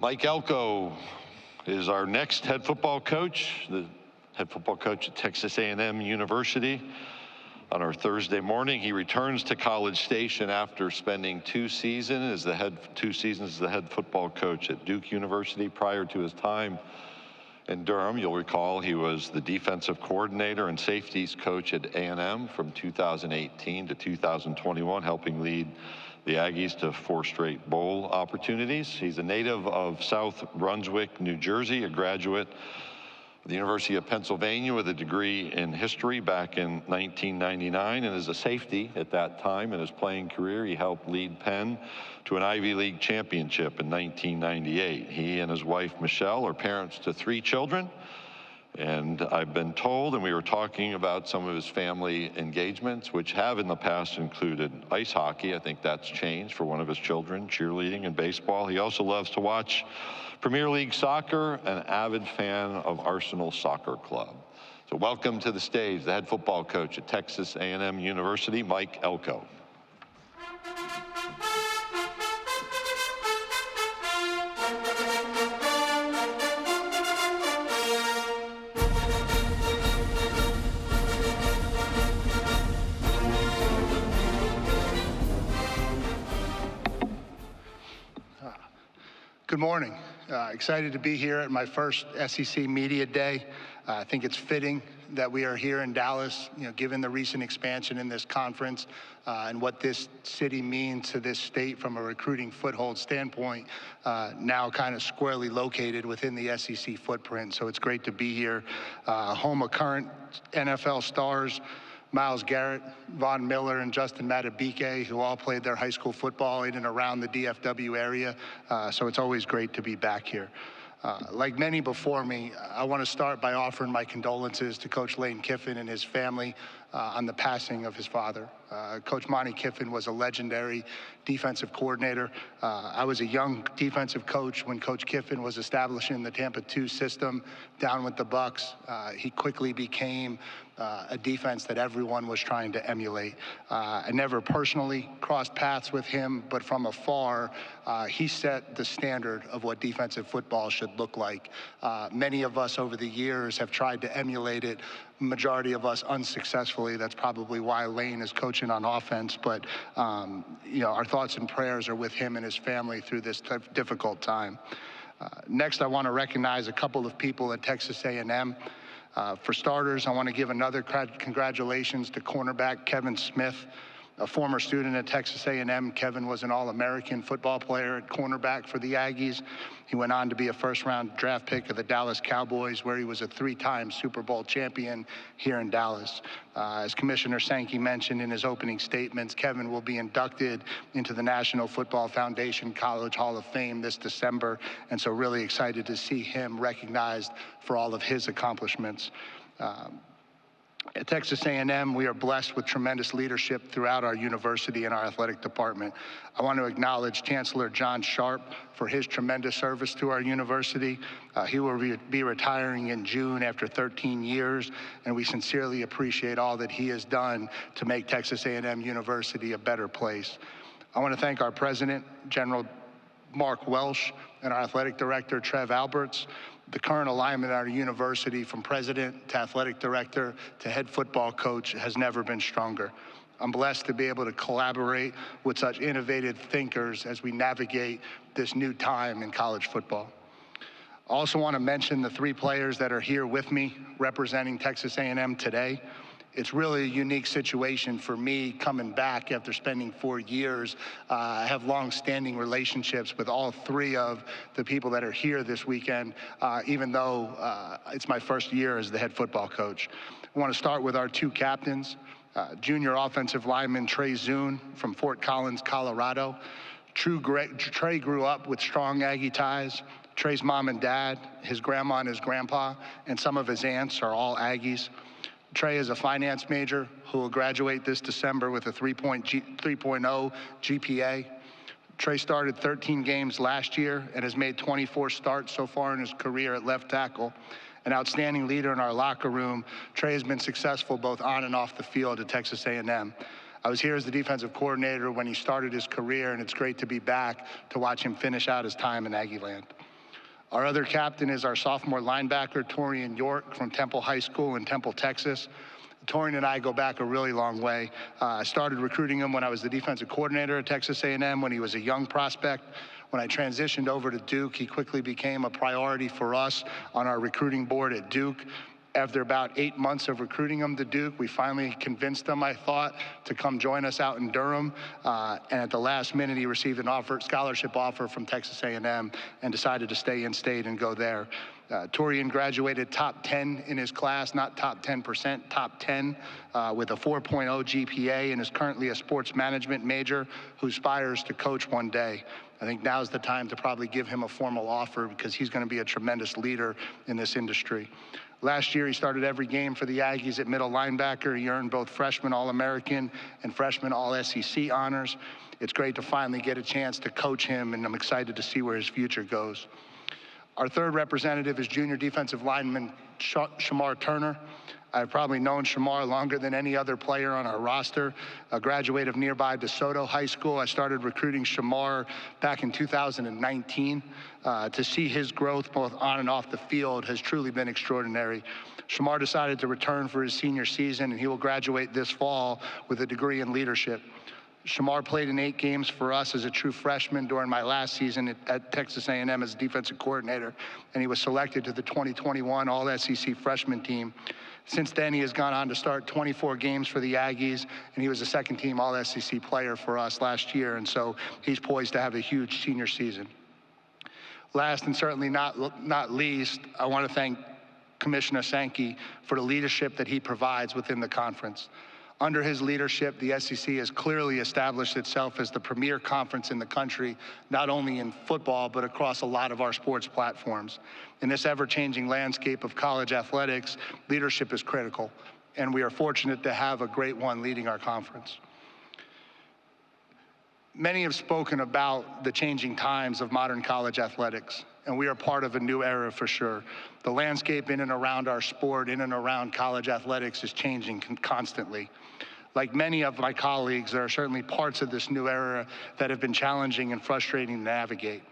Mike Elko is our next head football coach, the head football coach at Texas A&M University. On our Thursday morning, he returns to College Station after spending two seasons as the head football coach at Duke University. Prior to his time in Durham, you'll recall he was the defensive coordinator and safeties coach at A&M from 2018 to 2021, helping lead the Aggies to 4 straight bowl opportunities. He's a native of South Brunswick, New Jersey, a graduate of the University of Pennsylvania with a degree in history back in 1999, and as a safety at that time in his playing career, he helped lead Penn to an Ivy League championship in 1998. He and his wife, Michelle, are parents to 3 children, and I've been told, and we were talking about some of his family engagements, which have in the past included ice hockey. I think that's changed for one of his children, cheerleading and baseball. He also loves to watch Premier League soccer, an avid fan of Arsenal Soccer Club. So welcome to the stage, the head football coach at Texas A&M University, Mike Elko. Good morning. Excited to be here at my first SEC Media Day. I think it's fitting that we are here in Dallas, given the recent expansion in this conference and what this city means to this state from a recruiting foothold standpoint, now kind of squarely located within the SEC footprint. So it's great to be here, home of current NFL stars, Myles Garrett, Von Miller, and Justin Madubuike, who all played their high school football in and around the DFW area. So it's always great to be back here. Like many before me, I want to start by offering my condolences to Coach Lane Kiffin and his family on the passing of his father. Coach Monty Kiffin was a legendary defensive coordinator. I was a young defensive coach when Coach Kiffin was establishing the Tampa 2 system down with the Bucks. He quickly became a defense that everyone was trying to emulate. I never personally crossed paths with him, but from afar, he set the standard of what defensive football should look like. Many of us over the years have tried to emulate it, majority of us unsuccessfully. That's probably why Lane is coaching on offense, but our thoughts and prayers are with him and his family through this difficult time. Next, I want to recognize a couple of people at Texas A&M. For starters, I want to give another congratulations to cornerback Kevin Smith, a former student at Texas A&M. Kevin was an All-American football player at cornerback for the Aggies. He went on to be a first-round draft pick of the Dallas Cowboys, where he was a 3-time Super Bowl champion here in Dallas. As Commissioner Sankey mentioned in his opening statements, Kevin will be inducted into the National Football Foundation College Hall of Fame this December, and so really excited to see him recognized for all of his accomplishments. At Texas A&M, we are blessed with tremendous leadership throughout our university and our athletic department. I want to acknowledge Chancellor John Sharp for his tremendous service to our university. He will be retiring in June after 13 years, and we sincerely appreciate all that he has done to make Texas A&M University a better place. I want to thank our president, General Mark Welsh, and our athletic director, Trev Alberts. The current alignment at our university, from president to athletic director to head football coach, has never been stronger. I'm blessed to be able to collaborate with such innovative thinkers as we navigate this new time in college football. I also want to mention the 3 players that are here with me representing Texas A&M today. It's really a unique situation for me coming back after spending 4 years. I have long-standing relationships with all 3 of the people that are here this weekend, even though it's my first year as the head football coach. I want to start with our 2 captains, junior offensive lineman Trey Zune from Fort Collins, Colorado. Trey grew up with strong Aggie ties. Trey's mom and dad, his grandma and his grandpa, and some of his aunts are all Aggies. Trey is a finance major who will graduate this December with a 3.0 GPA. Trey started 13 games last year and has made 24 starts so far in his career at left tackle. An outstanding leader in our locker room, Trey has been successful both on and off the field at Texas A&M. I was here as the defensive coordinator when he started his career, and it's great to be back to watch him finish out his time in Aggieland. Our other captain is our sophomore linebacker, Torian York from Temple High School in Temple, Texas. Torian and I go back a really long way. I started recruiting him when I was the defensive coordinator at Texas A&M when he was a young prospect. When I transitioned over to Duke, he quickly became a priority for us on our recruiting board at Duke. After about 8 months of recruiting him to Duke, we finally convinced him, I thought, to come join us out in Durham. And at the last minute, he received an scholarship offer from Texas A&M and decided to stay in state and go there. Torian graduated top 10 in his class, not top 10%, top 10 with a 4.0 GPA, and is currently a sports management major who aspires to coach one day. I think now's the time to probably give him a formal offer because he's going to be a tremendous leader in this industry. Last year, he started every game for the Aggies at middle linebacker. He earned both freshman All-American and freshman All-SEC honors. It's great to finally get a chance to coach him, and I'm excited to see where his future goes. Our third representative is junior defensive lineman Shamar Turner. I've probably known Shamar longer than any other player on our roster. A graduate of nearby DeSoto High School. I started recruiting Shamar back in 2019. To see his growth both on and off the field has truly been extraordinary. Shamar decided to return for his senior season, and he will graduate this fall with a degree in leadership. Shamar played in 8 games for us as a true freshman during my last season at Texas A&M as defensive coordinator, and he was selected to the 2021 All-SEC freshman team. Since then, he has gone on to start 24 games for the Aggies, and he was a second-team All-SEC player for us last year, and so he's poised to have a huge senior season. Last and certainly not least, I want to thank Commissioner Sankey for the leadership that he provides within the conference. Under his leadership, the SEC has clearly established itself as the premier conference in the country, not only in football, but across a lot of our sports platforms. In this ever-changing landscape of college athletics, leadership is critical, and we are fortunate to have a great one leading our conference. Many have spoken about the changing times of modern college athletics, and we are part of a new era for sure. The landscape in and around our sport, in and around college athletics, is changing constantly. Like many of my colleagues, there are certainly parts of this new era that have been challenging and frustrating to navigate.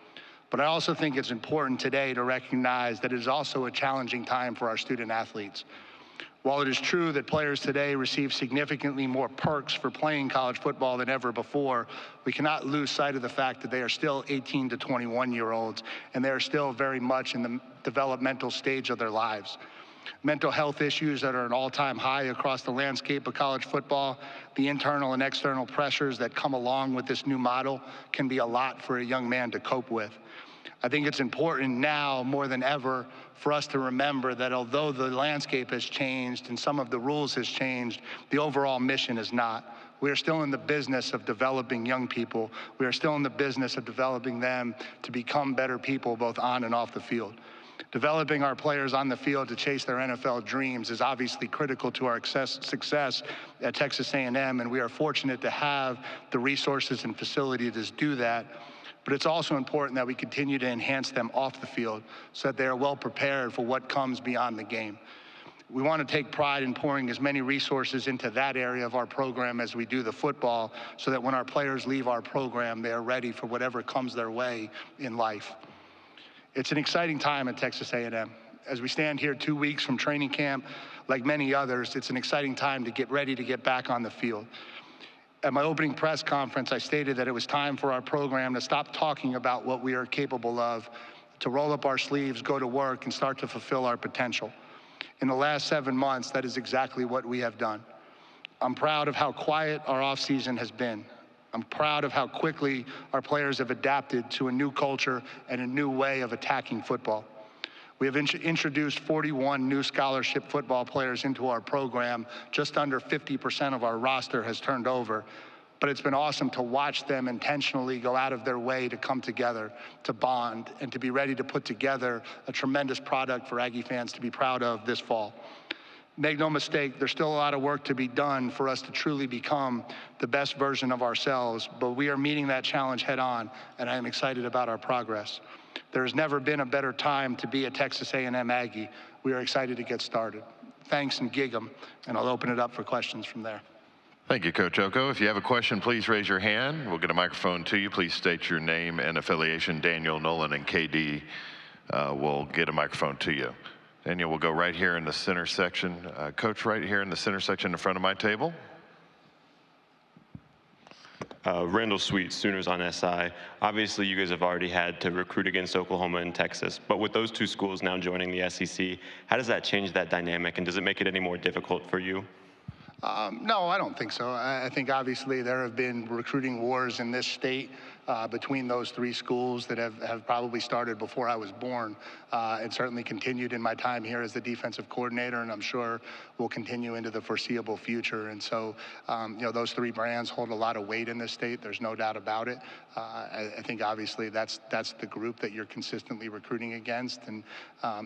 But I also think it's important today to recognize that it is also a challenging time for our student athletes. While it is true that players today receive significantly more perks for playing college football than ever before, we cannot lose sight of the fact that they are still 18 to 21-year-olds, and they are still very much in the developmental stage of their lives. Mental health issues that are an all-time high across the landscape of college football, the internal and external pressures that come along with this new model can be a lot for a young man to cope with. I think it's important now more than ever for us to remember that although the landscape has changed and some of the rules has changed, the overall mission is not. We are still in the business of developing young people. We are still in the business of developing them to become better people both on and off the field. Developing our players on the field to chase their NFL dreams is obviously critical to our success at Texas A&M, and we are fortunate to have the resources and facilities to do that. But it's also important that we continue to enhance them off the field so that they are well prepared for what comes beyond the game. We want to take pride in pouring as many resources into that area of our program as we do the football, so that when our players leave our program, they are ready for whatever comes their way in life. It's an exciting time at Texas A&M. As we stand here 2 weeks from training camp, like many others, it's an exciting time to get ready to get back on the field. At my opening press conference, I stated that it was time for our program to stop talking about what we are capable of, to roll up our sleeves, go to work, and start to fulfill our potential. In the last 7 months, that is exactly what we have done. I'm proud of how quiet our offseason has been. I'm proud of how quickly our players have adapted to a new culture and a new way of attacking football. We have introduced 41 new scholarship football players into our program. Just under 50% of our roster has turned over. But it's been awesome to watch them intentionally go out of their way to come together, to bond, and to be ready to put together a tremendous product for Aggie fans to be proud of this fall. Make no mistake, there's still a lot of work to be done for us to truly become the best version of ourselves, but we are meeting that challenge head on, and I am excited about our progress. There has never been a better time to be a Texas A&M Aggie. We are excited to get started. Thanks and gig 'em, and I'll open it up for questions from there. Thank you, Coach Elko. If you have a question, please raise your hand. We'll get a microphone to you. Please state your name and affiliation. Daniel, Nolan, and KD will get a microphone to you. Daniel, we'll go right here in the center section. Coach, right here in the center section in front of my table. Randall Sweet, Sooners on SI. Obviously, you guys have already had to recruit against Oklahoma and Texas, but with those two schools now joining the SEC, how does that change that dynamic, and does it make it any more difficult for you? No, I don't think so. I think obviously there have been recruiting wars in this state between those three schools that have probably started before I was born, and certainly continued in my time here as the defensive coordinator, and I'm sure will continue into the foreseeable future. And so, those three brands hold a lot of weight in this state. There's no doubt about it. I think obviously that's the group that you're consistently recruiting against, and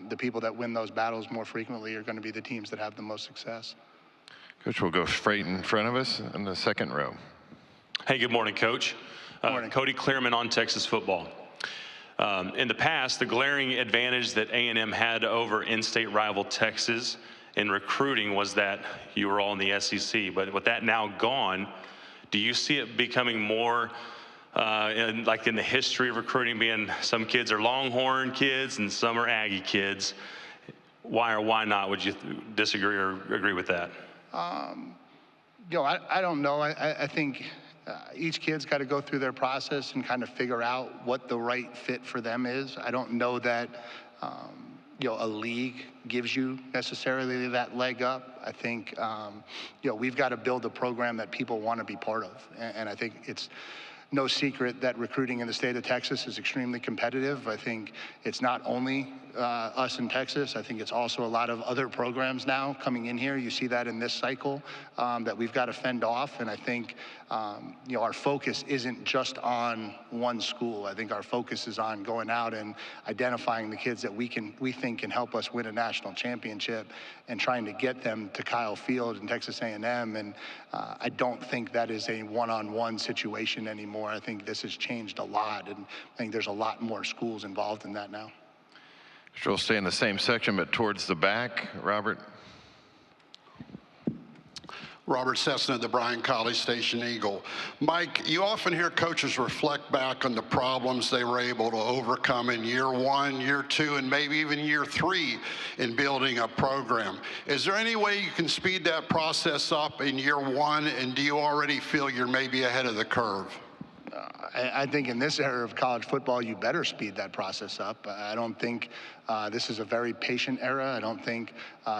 the people that win those battles more frequently are going to be the teams that have the most success. Coach, we'll go straight in front of us in the second row. Hey, good morning, Coach. Morning. Cody Clearman on Texas football. In the past, the glaring advantage that A&M had over in-state rival Texas in recruiting was that you were all in the SEC. But with that now gone, do you see it becoming more like in the history of recruiting, being some kids are Longhorn kids and some are Aggie kids? Why or why not would you disagree or agree with that? I don't know. I think each kid's got to go through their process and kind of figure out what the right fit for them is. I don't know that, a league gives you necessarily that leg up. I think, we've got to build a program that people want to be part of. And I think it's no secret that recruiting in the state of Texas is extremely competitive. I think it's not only us in Texas. I think it's also a lot of other programs now coming in here. You see that in this cycle that we've got to fend off. And I think, our focus isn't just on one school. I think our focus is on going out and identifying the kids that we think can help us win a national championship and trying to get them to Kyle Field and Texas A&M. And I don't think that is a one-on-one situation anymore. I think this has changed a lot, and I think there's a lot more schools involved in that now. We'll stay in the same section, but towards the back. Robert. Robert Cessna, the Bryan College Station Eagle. Mike, you often hear coaches reflect back on the problems they were able to overcome in year one, year two, and maybe even year three in building a program. Is there any way you can speed that process up in year one, and do you already feel you're maybe ahead of the curve? I think in this era of college football, you better speed that process up. I don't think this is a very patient era. I don't think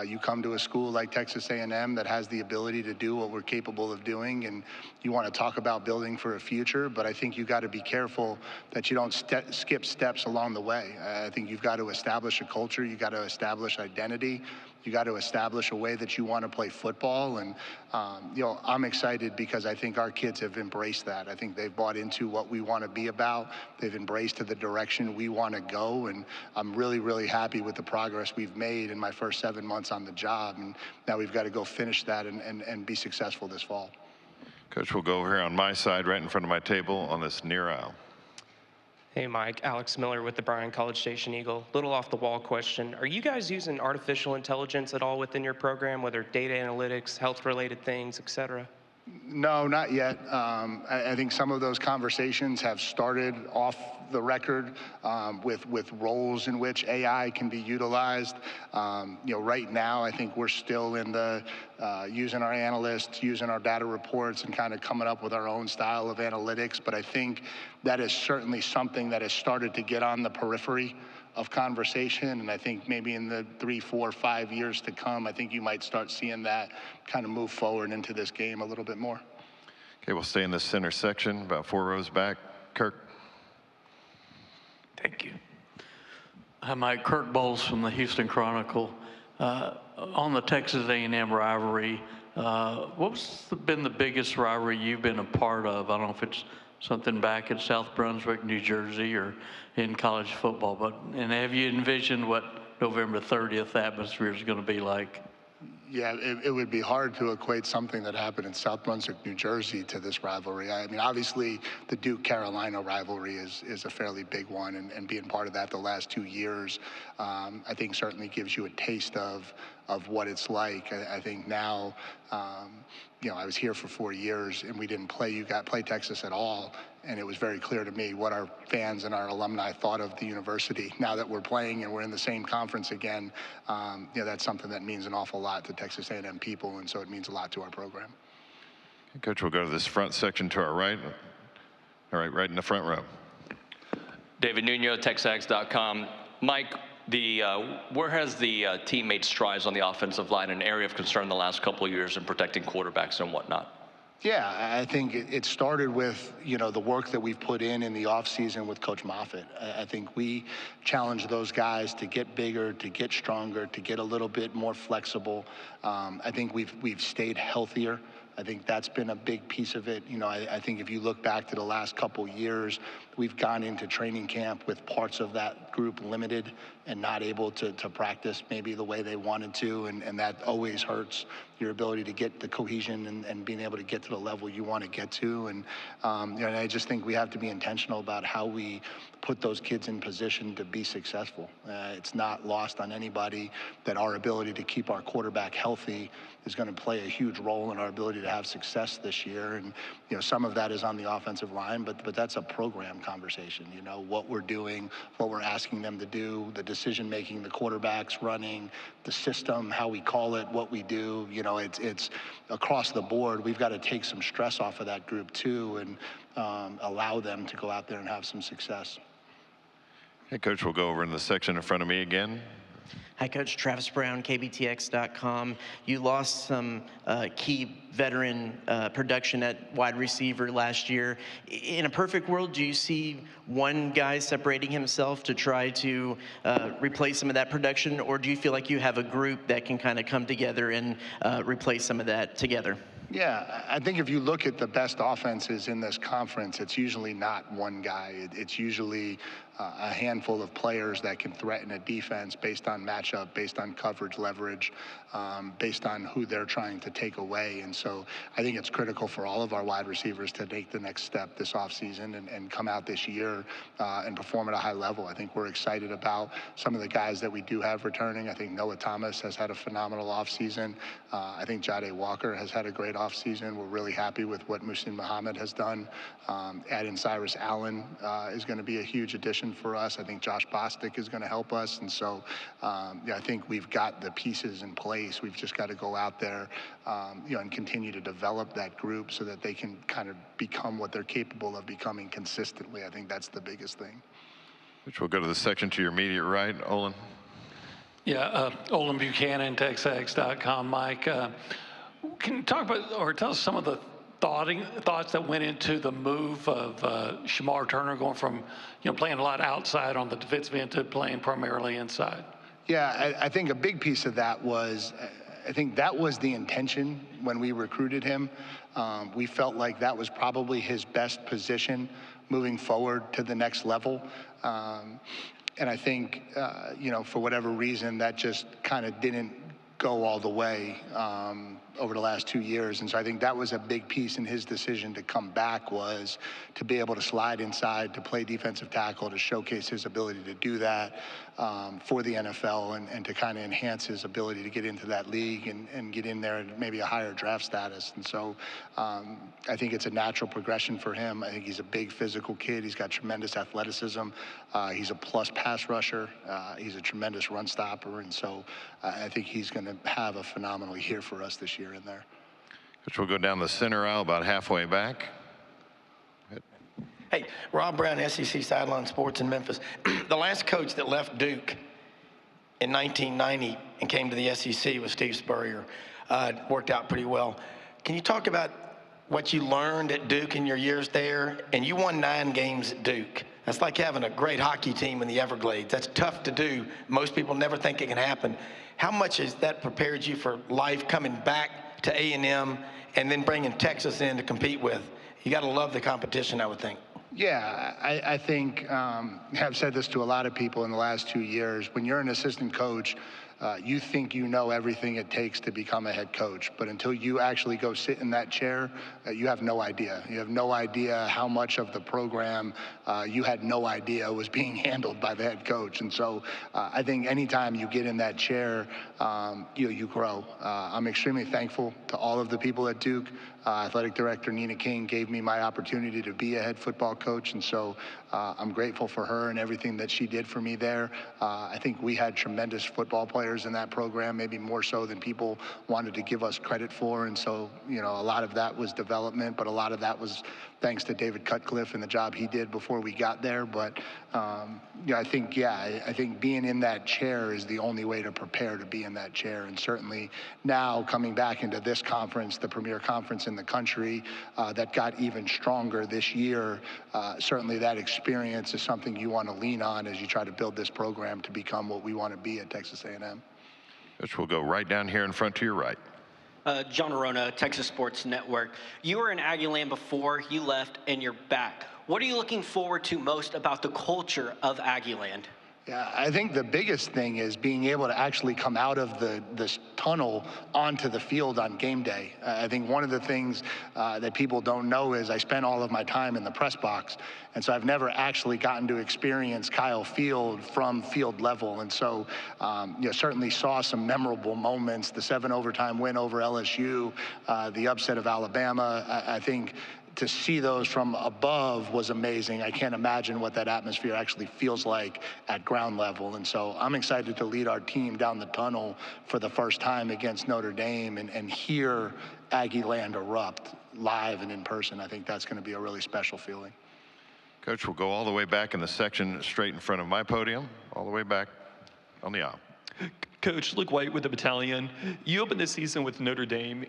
you come to a school like Texas A&M that has the ability to do what we're capable of doing, and you want to talk about building for a future, but I think you got to be careful that you don't skip steps along the way. I think you've got to establish a culture. You got to establish identity. You got to establish a way that you want to play football. And, I'm excited because I think our kids have embraced that. I think they've bought into what we want to be about. They've embraced the direction we want to go. And I'm really, really happy with the progress we've made in my first 7 months on the job. And now we've got to go finish that and be successful this fall. Coach, we'll go over here on my side, right in front of my table on this near aisle. Hey, Mike. Alex Miller with the Bryan College Station Eagle. Little off-the-wall question. Are you guys using artificial intelligence at all within your program, whether data analytics, health-related things, et cetera? No, not yet. I think some of those conversations have started off the record with roles in which AI can be utilized. Right now, I think we're still in the using our analysts, using our data reports, and kind of coming up with our own style of analytics. But I think that is certainly something that has started to get on the periphery of conversation, and I think maybe in the 3, 4, 5 years to come, I think you might start seeing that kind of move forward into this game a little bit more. Okay, we'll stay in the center section, about 4 rows back. Kirk. Thank you. Hi, Mike. Kirk Bowles from the Houston Chronicle. On the Texas A&M rivalry, what's been the biggest rivalry you've been a part of? I don't know if it's something back at South Brunswick, New Jersey, or in college football, and have you envisioned what November 30th atmosphere is going to be like? Yeah, it would be hard to equate something that happened in South Brunswick, New Jersey to this rivalry. I mean, obviously, the Duke-Carolina rivalry is a fairly big one, and being part of that the last 2 years, I think certainly gives you a taste of what it's like. I think now, I was here for 4 years, and we didn't play Texas at all. And it was very clear to me what our fans and our alumni thought of the university. Now that we're playing and we're in the same conference again, that's something that means an awful lot to Texas A&M people, and so it means a lot to our program. Coach, we'll go to this front section to our right. All right, right in the front row. David Nuno, TexAgs.com. Mike, where has the team made strides on the offensive line, an area of concern the last couple of years in protecting quarterbacks and whatnot? Yeah, I think it started with, the work that we've put in the offseason with Coach Moffitt. I think we challenged those guys to get bigger, to get stronger, to get a little bit more flexible. I think we've stayed healthier. I think that's been a big piece of it. I think if you look back to the last couple years, we've gone into training camp with parts of that group limited and not able to practice maybe the way they wanted to, and that always hurts your ability to get the cohesion and being able to get to the level you want to get to. And I just think we have to be intentional about how we put those kids in position to be successful. It's not lost on anybody that our ability to keep our quarterback healthy is going to play a huge role in our ability to have success this year. And some of that is on the offensive line, but that's a program conversation. What we're doing, what we're asking them to do, the decision making, the quarterbacks running, the system, how we call it, what we do. It's across the board. We've got to take some stress off of that group too, and allow them to go out there and have some success. Hey, Coach, we'll go over in the section in front of me again. Hi, Coach. Travis Brown, KBTX.com. You lost some key veteran production at wide receiver last year. In a perfect world, do you see one guy separating himself to try to replace some of that production, or do you feel like you have a group that can kind of come together and replace some of that together? Yeah, I think if you look at the best offenses in this conference, it's usually not one guy. It's usually a handful of players that can threaten a defense based on matchup, based on coverage, leverage, based on who they're trying to take away. And so I think it's critical for all of our wide receivers to take the next step this offseason and come out this year and perform at a high level. I think we're excited about some of the guys that we do have returning. I think Noah Thomas has had a phenomenal offseason. I think Jade Walker has had a great offseason. We're really happy with what Muhsin Muhammad has done. Adding Cyrus Allen is going to be a huge addition for us. I think Josh Bostic is going to help us. And so I think we've got the pieces in place. We've just got to go out there and continue to develop that group so that they can kind of become what they're capable of becoming consistently. I think that's the biggest thing. Which we'll go to the section to your immediate right, Olin. Yeah, Olin Buchanan, TexAgs.com. Mike, can you talk about or tell us some of the thoughts that went into the move of Shamar Turner going from playing a lot outside on the defensive end to playing primarily inside? Yeah, I think a big piece of that was, I think that was the intention when we recruited him. We felt like that was probably his best position moving forward to the next level. And I think, for whatever reason, that just kind of didn't go all the way over the last 2 years. And so I think that was a big piece in his decision to come back, was to be able to slide inside, to play defensive tackle, to showcase his ability to do that for the NFL and to kind of enhance his ability to get into that league and get in there at maybe a higher draft status. And so I think it's a natural progression for him. I think he's a big physical kid. He's got tremendous athleticism. He's a plus pass rusher. He's a tremendous run stopper. And so I think he's going to have a phenomenal year for us this year in there. Which will go down the center aisle about halfway back. Hey, Rob Brown, SEC Sideline Sports in Memphis. The last coach that left Duke in 1990 and came to the SEC was Steve Spurrier. Worked out pretty well. Can you talk about what you learned at Duke in your years there? And you won 9 games at Duke. That's like having a great hockey team in the Everglades. That's tough to do. Most people never think it can happen. How much has that prepared you for life coming back to A&M and then bringing Texas in to compete with? You got to love the competition, I would think. Yeah, I think I've said this to a lot of people in the last 2 years. When you're an assistant coach, you think you know everything it takes to become a head coach, but until you actually go sit in that chair, you have no idea. You have no idea how much of the program you had no idea was being handled by the head coach. And so I think anytime you get in that chair, you grow. I'm extremely thankful to all of the people at Duke. Athletic Director Nina King gave me my opportunity to be a head football coach, and so I'm grateful for her and everything that she did for me there. I think we had tremendous football players in that program, maybe more so than people wanted to give us credit for, and so, a lot of that was development, but a lot of that was thanks to David Cutcliffe and the job he did before we got there. But I think being in that chair is the only way to prepare to be in that chair. And certainly now coming back into this conference, the premier conference in the country, that got even stronger this year, certainly that experience is something you want to lean on as you try to build this program to become what we want to be at Texas A&M. Coach, we'll go right down here in front to your right. John Arona, Texas Sports Network. You were in Aggieland before, you left, and you're back. What are you looking forward to most about the culture of Aggieland? Yeah, I think the biggest thing is being able to actually come out of this tunnel onto the field on game day. I think one of the things that people don't know is I spent all of my time in the press box, and so I've never actually gotten to experience Kyle Field from field level. And so, certainly saw some memorable moments, the 7 overtime win over LSU, the upset of Alabama. I think to see those from above was amazing. I can't imagine what that atmosphere actually feels like at ground level. And so I'm excited to lead our team down the tunnel for the first time against Notre Dame and hear Aggieland erupt live and in person. I think that's going to be a really special feeling. Coach, we'll go all the way back in the section straight in front of my podium, all the way back on the aisle. Coach, Luke White with the Battalion. You opened the season with Notre Dame.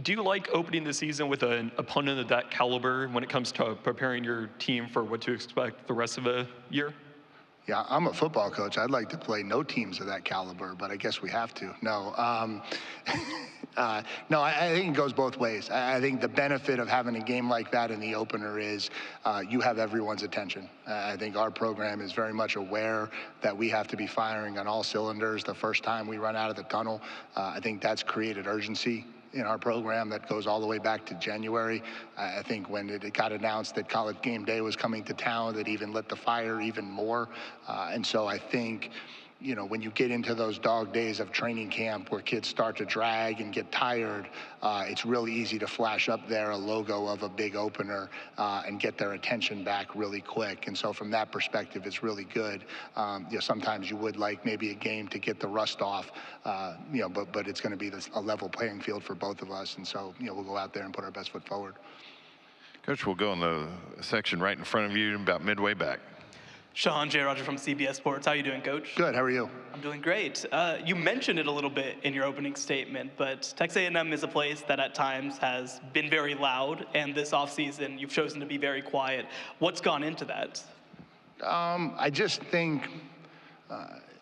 Do you like opening the season with an opponent of that caliber when it comes to preparing your team for what to expect the rest of the year? Yeah, I'm a football coach. I'd like to play no teams of that caliber, but I guess we have to. No, no, I think it goes both ways. I think the benefit of having a game like that in the opener is you have everyone's attention. I think our program is very much aware that we have to be firing on all cylinders the first time we run out of the tunnel. I think that's created urgency in our program that goes all the way back to January. I think when it got announced that College Game Day was coming to town, that even lit the fire even more. And so I think, when you get into those dog days of training camp where kids start to drag and get tired, it's really easy to flash up there a logo of a big opener and get their attention back really quick. And so from that perspective, it's really good. Sometimes you would like maybe a game to get the rust off, but it's going to be a level playing field for both of us. And so, we'll go out there and put our best foot forward. Coach, we'll go in the section right in front of you, about midway back. Sean J. Roger from CBS Sports. How are you doing, Coach? Good. How are you? I'm doing great. You mentioned it a little bit in your opening statement, but Texas A&M is a place that at times has been very loud, and this offseason you've chosen to be very quiet. What's gone into that? I just think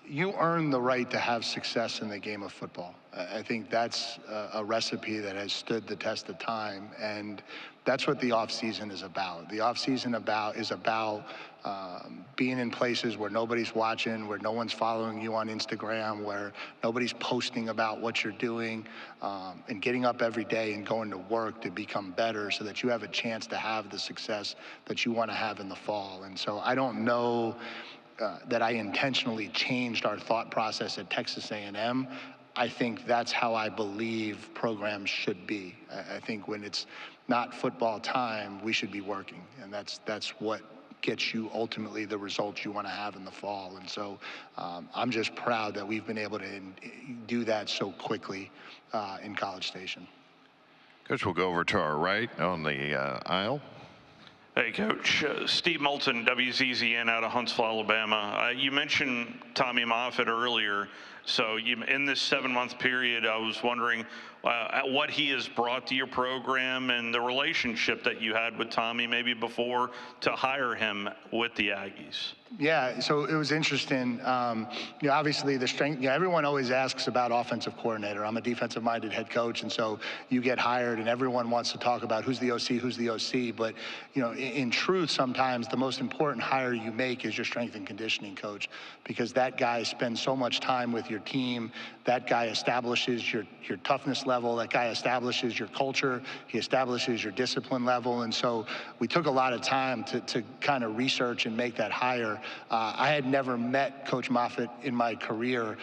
you earn the right to have success in the game of football. I think that's a recipe that has stood the test of time, and that's what the offseason is about. The offseason is about being in places where nobody's watching, where no one's following you on Instagram, where nobody's posting about what you're doing, and getting up every day and going to work to become better so that you have a chance to have the success that you want to have in the fall. And so I don't know that I intentionally changed our thought process at Texas A&M. I think that's how I believe programs should be. I think when it's not football time, we should be working, and that's what gets you ultimately the results you want to have in the fall. And so I'm just proud that we've been able to do that so quickly in College Station. Coach, we'll go over to our right on the aisle. Hey, Coach. Steve Moulton, WZZN out of Huntsville, Alabama. You mentioned Tommy Moffitt earlier. So in this 7-month period, I was wondering what he has brought to your program and the relationship that you had with Tommy maybe before to hire him with the Aggies. Yeah, so it was interesting. Obviously the strength, everyone always asks about offensive coordinator. I'm a defensive-minded head coach, and so you get hired and everyone wants to talk about who's the OC. But, in truth, sometimes the most important hire you make is your strength and conditioning coach, because that guy spends so much time with your your team. That guy establishes your toughness level. That guy establishes your culture. He establishes your discipline level. And so we took a lot of time to kind of research and make that hire. I had never met Coach Moffitt in my career.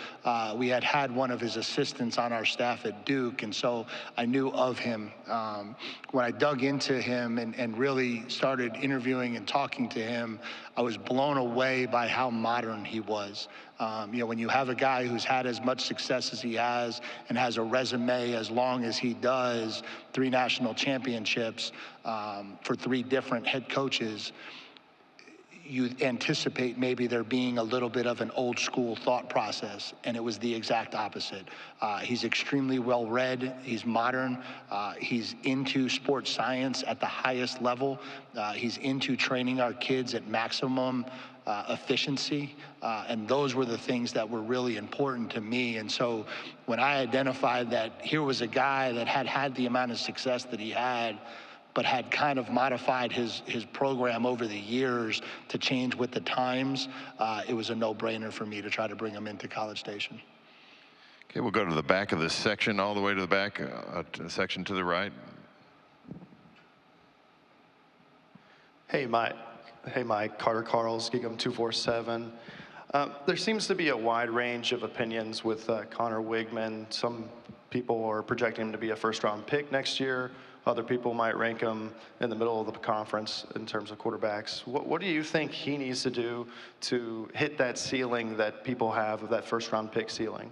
We had one of his assistants on our staff at Duke, and so I knew of him. When I dug into him and really started interviewing and talking to him, I was blown away by how modern he was. When you have a guy who's had as much success as he has and has a resume as long as he does, 3 national championships for 3 different head coaches, you anticipate maybe there being a little bit of an old school thought process, and it was the exact opposite. He's extremely well read, he's modern, he's into sports science at the highest level, he's into training our kids at maximum efficiency, and those were the things that were really important to me. And so when I identified that here was a guy that had the amount of success that he had, but had kind of modified his program over the years to change with the times, it was a no-brainer for me to try to bring him into College Station. Okay, we'll go to the back of this section, all the way to the back, section to the right. Hey, Mike. Carter Carls, Geekum 247. There seems to be a wide range of opinions with Connor Wigman. Some people are projecting him to be a first-round pick next year. Other people might rank him in the middle of the conference in terms of quarterbacks. What do you think he needs to do to hit that ceiling that people have of that first-round pick ceiling?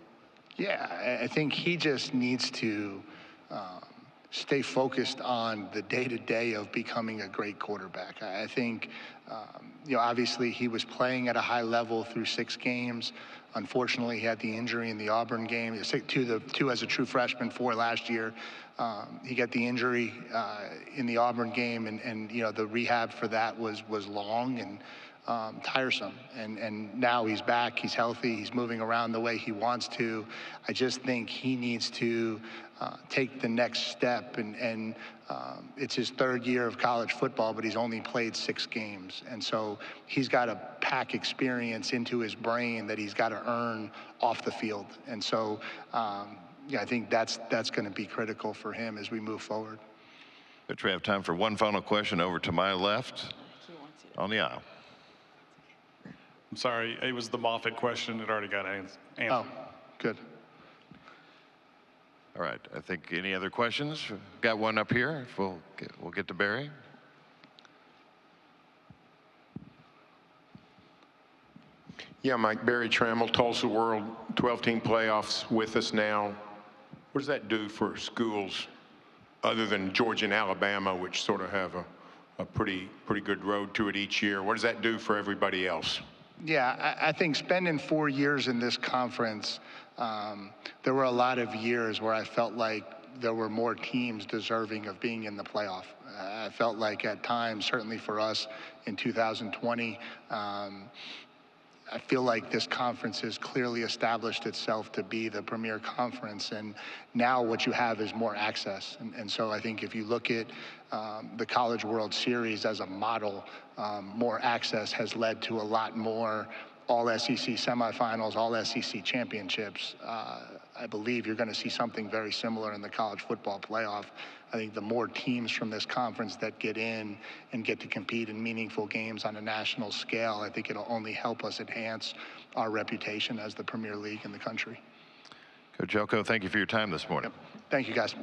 Yeah, I think he just needs to stay focused on the day-to-day of becoming a great quarterback. I think, obviously he was playing at a high level through 6 games. Unfortunately, he had the injury in the Auburn game. 2 as a true freshman, 4 last year. He got the injury in the Auburn game, and the rehab for that was long and tiresome. And now he's back, he's healthy, he's moving around the way he wants to. I just think he needs to take the next step, and it's his 3rd year of college football, but he's only played 6 games. And so he's got to pack experience into his brain that he's got to earn off the field. And so I think that's going to be critical for him as we move forward. But we have time for one final question over to my left on the aisle. I'm sorry, it was the Moffitt question. It already got answered. Oh, good. All right, I think any other questions? Got one up here. We'll get to Barry. Yeah, Mike, Barry Trammell, Tulsa World, 12-team playoffs with us now. What does that do for schools other than Georgia and Alabama, which sort of have a pretty good road to it each year? What does that do for everybody else? Yeah, I think spending 4 years in this conference, there were a lot of years where I felt like there were more teams deserving of being in the playoff. I felt like at times, certainly for us in 2020, I feel like this conference has clearly established itself to be the premier conference, and now what you have is more access. And so I think if you look at the College World Series as a model, more access has led to a lot more all-SEC semifinals, all-SEC championships. I believe you're going to see something very similar in the college football playoff. I think the more teams from this conference that get in and get to compete in meaningful games on a national scale, I think it'll only help us enhance our reputation as the premier league in the country. Coach Elko, thank you for your time this morning. Yep. Thank you, guys.